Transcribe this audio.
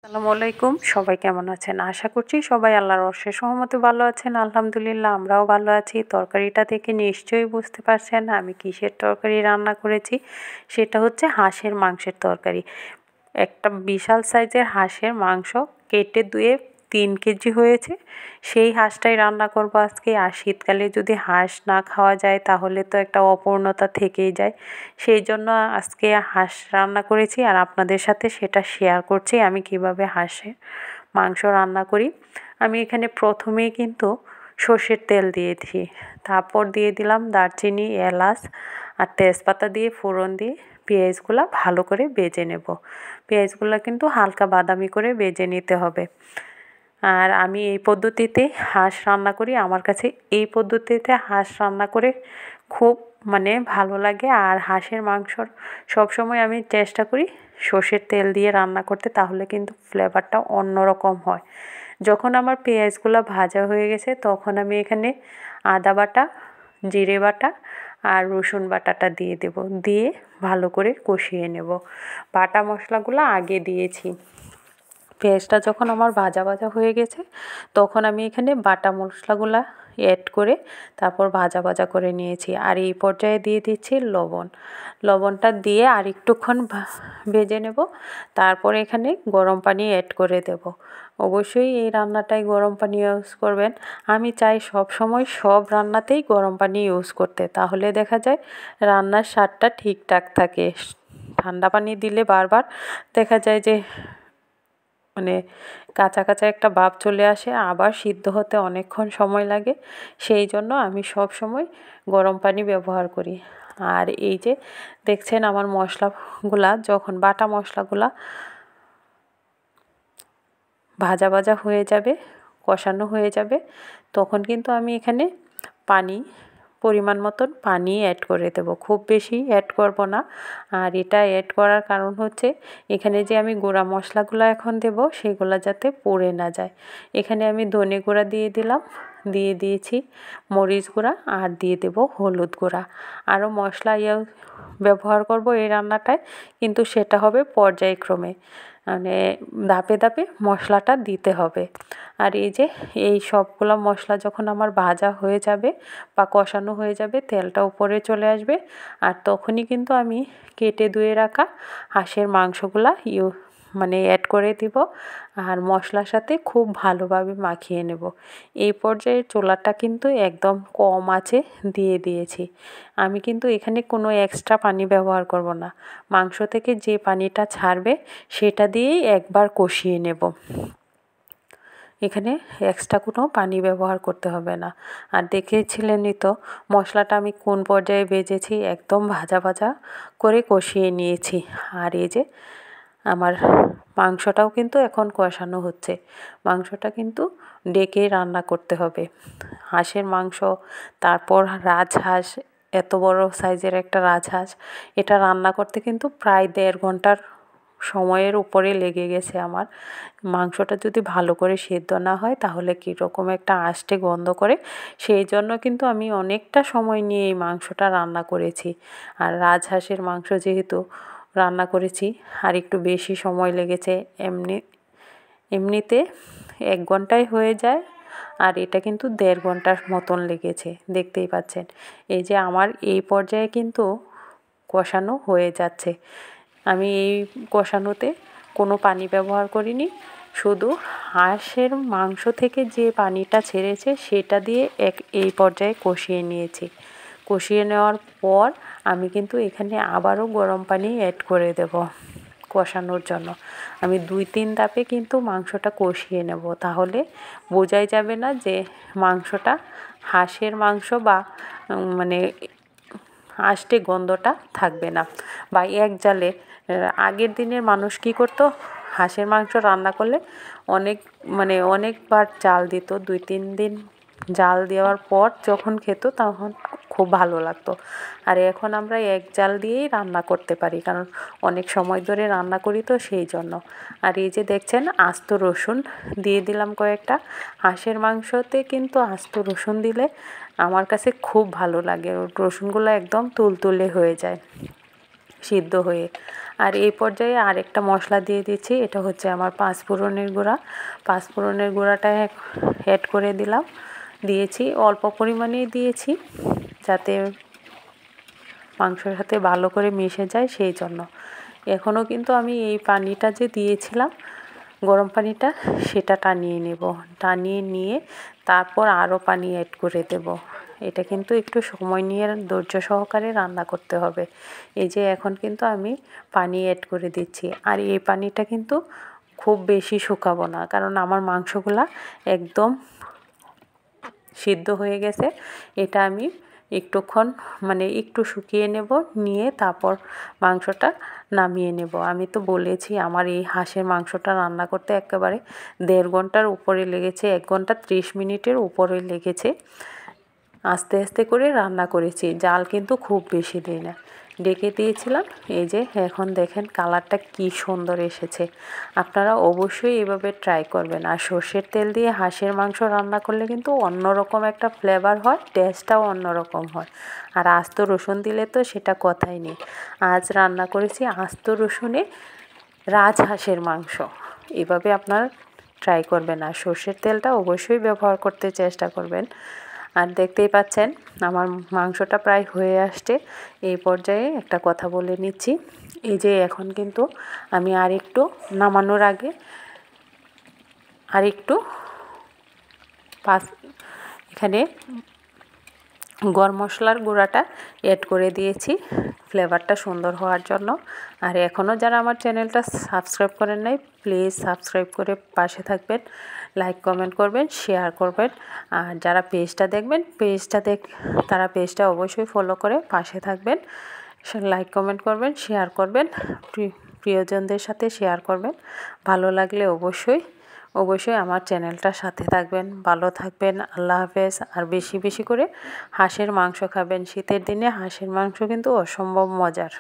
আসসালামু আলাইকুম, সবাই কেমন আছেন? আশা করছি সবাই আল্লাহর অশেষ রহমতে ভালো আছেন। আলহামদুলিল্লাহ আমরাও ভালো আছি। তরকারিটা দেখে নিশ্চয়ই বুঝতে পারছেন আমি কিসের তরকারি রান্না করেছি। সেটা হচ্ছে হাঁসের মাংসের তরকারি। একটা বিশাল সাইজের হাঁসের মাংস কেটে ধুয়ে 3 কেজি হয়েছে। সেই হাঁসটাই রান্না করব আজকে। আর শীতকালে যদি হাঁস না খাওয়া যায় তাহলে তো একটা অপূর্ণতা থেকেই যায়। সেই জন্য আজকে হাঁস রান্না করেছি আর আপনাদের সাথে সেটা শেয়ার করছি আমি কিভাবে হাঁসের মাংস রান্না করি। আমি এখানে প্রথমেই কিন্তু সর্ষের তেল দিয়েছি, তারপর দিয়ে দিলাম দারচিনি, এলাচ আর তেজপাতা দিয়ে ফোড়ন দিয়ে পেঁয়াজগুলো ভালো করে ভেজে নেব। পেঁয়াজগুলো কিন্তু হালকা বাদামি করে ভেজে নিতে হবে। আর আমি এই পদ্ধতিতে হাঁস রান্না করি। আমার কাছে এই পদ্ধতিতে হাঁস রান্না করে খুব ভালো লাগে। আর হাঁসের মাংসর সবসময় আমি চেষ্টা করি সর্ষের তেল দিয়ে রান্না করতে, তাহলে কিন্তু ফ্লেভারটা অন্যরকম হয়। যখন আমার পেঁয়াজগুলো ভাজা হয়ে গেছে তখন আমি এখানে আদা বাটা, জিরে বাটা আর রসুন বাটাটা দিয়ে দেব, দিয়ে ভালো করে কষিয়ে নেব। বাটা মশলাগুলো আগে দিয়েছি। পেঁয়াজটা যখন আমার ভাজা ভাজা হয়ে গেছে তখন আমি এখানে বাটা মশলাগুলা অ্যাড করে তারপর ভাজা ভাজা করে নিয়েছি। আর এই পর্যায়ে দিয়ে দিচ্ছি লবণ। লবণটা দিয়ে আর একটুক্ষণ ভেজে নেব। তারপর এখানে গরম পানি অ্যাড করে দেব। অবশ্যই এই রান্নাটায় গরম পানি ইউজ করবেন। আমি চাই সব সময় সব রান্নাতেই গরম পানি ইউজ করতে, তাহলে দেখা যায় রান্নার স্বাদটা ঠিকঠাক থাকে। ঠান্ডা পানি দিলে বারবার দেখা যায় যে কাঁচা কাঁচা একটা ভাব চলে আসে, আবার সিদ্ধ হতে অনেকক্ষণ সময় লাগে। সেই জন্য আমি সব সময় গরম পানি ব্যবহার করি। আর এই যে দেখছেন আমার মশলাগুলা যখন বাটা মশলাগুলা ভাজা ভাজা হয়ে যাবে, কষানো হয়ে যাবে, তখন কিন্তু আমি এখানে পরিমাণ মতন পানি অ্যাড করে দেব। খুব বেশি অ্যাড করব না। আর এটা অ্যাড করার কারণ হচ্ছে এখানে যে আমি গুঁড়া মশলাগুলো এখন দেব সেগুলো যাতে পুড়ে না যায়। এখানে আমি ধনে গুঁড়া দিয়ে দিলাম, দিয়ে দিয়েছি মরিচ গুঁড়া আর দিয়ে দেব হলুদ গুঁড়া। আরও মশলা ব্যবহার করব এই রান্নাটায়, কিন্তু সেটা হবে পর্যায়ক্রমে, ধাপে ধাপে মশলাটা দিতে হবে। আর এই সবগুলো মশলা যখন আমার ভাজা হয়ে যাবে বা কষানো হয়ে যাবে, তেলটা উপরে চলে আসবে, আর তখনই কিন্তু আমি কেটে ধুয়ে রাখা হাঁসের মাংসগুলা অ্যাড করে দিব আর মশলার সাথে খুব ভালোভাবে মাখিয়ে নেব। এই পর্যায়ে চুলাটা কিন্তু একদম কম আঁচে দিয়ে দিয়েছি। আমি কিন্তু এখানে কোনো এক্সট্রা পানি ব্যবহার করব না। মাংস থেকে যে পানিটা ছাড়বে সেটা দিয়েই একবার কষিয়ে নেব। এখানে এক্সট্রা কোনো পানি ব্যবহার করতে হবে না। আর দেখেছিলেনই তো মশলাটা আমি কোন পর্যায়ে ভেজেছি, একদম ভাজা ভাজা করে কষিয়ে নিয়েছি। আর আমার মাংসটাও কিন্তু এখন কষানো হচ্ছে। মাংসটা কিন্তু ডেকে রান্না করতে হবে। হাঁসের মাংস, তারপর রাজহাঁস, এত বড় সাইজের একটা রাজহাঁস, এটা রান্না করতে কিন্তু প্রায় 1.5 ঘন্টার সময়ের উপরে লেগে গেছে আমার। মাংসটা যদি ভালো করে সেদ্ধ না হয় তাহলে কীরকম একটা আষ্টে গন্ধ করে, সেই জন্য কিন্তু আমি অনেকটা সময় নিয়ে এই মাংসটা রান্না করেছি। আর রাজহাঁসের মাংস যেহেতু রান্না করেছি আর একটু বেশি সময় লেগেছে। এমনিতে 1 ঘন্টায় হয়ে যায়, আর এটা কিন্তু 1.5 ঘন্টার মতন লেগেছে, দেখতেই পাচ্ছেন। আমার এই পর্যায়ে কিন্তু কষানো হয়ে যাচ্ছে। আমি এই কষানোতে কোনো পানি ব্যবহার করিনি, শুধু হাঁসের মাংস থেকে যে পানিটা ছেড়েছে সেটা দিয়ে এই পর্যায়ে কষিয়ে নিয়েছি। কষিয়ে নেওয়ার পর আমি কিন্তু এখানে আবারও গরম পানি অ্যাড করে দেব কষানোর জন্য। আমি 2-3 ধাপে কিন্তু মাংসটা কষিয়ে নেব, তাহলে বোঝাই যাবে না যে মাংসটা হাঁসের মাংস বা আষ্টে গন্ধটা থাকবে না। বা এক জালে আগের দিনের মানুষ কী করতো, হাঁসের মাংস রান্না করলে অনেকবার জাল দিত। 2-3 দিন জাল দেওয়ার পর যখন খেত তখন খুব ভালো লাগতো। আর এখন আমরা এক জাল দিয়েই রান্না করতে পারি, কারণ অনেক সময় ধরে রান্না করি তো সেই জন্য। আর দেখছেন আস্ত রসুন দিয়ে দিলাম কয়েকটা। হাঁসের মাংসতে কিন্তু আস্ত রসুন দিলে আমার কাছে খুব ভালো লাগে, রসুনগুলো একদম তুলতুলে হয়ে যায়। সিদ্ধ হয়ে। আর এই পর্যায়ে আরেকটা মশলা দিয়ে দিচ্ছি, এটা হচ্ছে আমার পাঁচফোড়নের গুঁড়া। পাঁচফোড়নের গুঁড়াটা অ্যাড করে দিয়েছি, অল্প পরিমাণেই দিয়েছি যাতে মাংসের সাথে ভালো করে মিশে যায় সেই জন্য। এখনও কিন্তু আমি এই পানিটা যে দিয়েছিলাম গরম পানিটা সেটা টানিয়ে নেব, টানিয়ে নিয়ে তারপর আরও পানি অ্যাড করে দেব। এটা কিন্তু একটু সময় নিয়ে ধৈর্য সহকারে রান্না করতে হবে। এই যে এখন কিন্তু আমি পানি অ্যাড করে দিচ্ছি, আর এই পানিটা কিন্তু খুব বেশি শুকাবো না, কারণ আমার মাংসগুলা একদম সিদ্ধ হয়ে গেছে। এটা আমি একটুক্ষণ একটু শুকিয়ে নেব, নিয়ে তারপর মাংসটা নামিয়ে নেব। আমি তো বলেছি আমার এই হাঁসের মাংসটা রান্না করতে একেবারে 1.5 ঘন্টার উপরে লেগেছে, 1 ঘন্টা 30 মিনিটের উপরে লেগেছে। আস্তে আস্তে করে রান্না করেছি, জাল কিন্তু খুব বেশি দিই না, ডেকে দিয়েছিলাম। এই যে এখন দেখেন কালারটা কি সুন্দর এসেছে। আপনারা অবশ্যই এভাবে ট্রাই করবেন। আর সর্ষের তেল দিয়ে হাঁসের মাংস রান্না করলে কিন্তু অন্যরকম একটা ফ্লেভার হয়, টেস্টটাও অন্যরকম হয়। আর আস্ত রসুন দিলে তো সেটা কথাই নেই। আজ রান্না করেছি আস্ত রসুনে রাজহাঁসের মাংস। এভাবে আপনারা ট্রাই করবেন, আর সর্ষের তেলটা অবশ্যই ব্যবহার করতে চেষ্টা করবেন। আর দেখতেই পাচ্ছেন আমার মাংসটা প্রায় হয়ে আসছে। এই পর্যায়ে একটা কথা বলে নিচ্ছি, এই যে এখন কিন্তু আমি আরেকটু নামানোর আগে আরেকটু এখানে গরম মশলার গুঁড়াটা অ্যাড করে দিয়েছি ফ্লেভারটা সুন্দর হওয়ার জন্য। আর এখনও যারা আমার চ্যানেলটা সাবস্ক্রাইব করেন নাই, প্লিজ সাবস্ক্রাইব করে পাশে থাকবেন, লাইক কমেন্ট করবেন, শেয়ার করবেন। আর যারা পেজটা দেখবেন তারা পেজটা অবশ্যই ফলো করে পাশে থাকবেন, লাইক কমেন্ট করবেন, শেয়ার করবেন, প্রিয়জনদের সাথে শেয়ার করবেন। ভালো লাগলে অবশ্যই আমার চ্যানেলটার সাথে থাকবেন। ভালো থাকবেন, আল্লাহ হাফেজ। আর বেশি বেশি করে হাঁসের মাংস খাবেন, শীতের দিনে হাঁসের মাংস কিন্তু অসম্ভব মজার।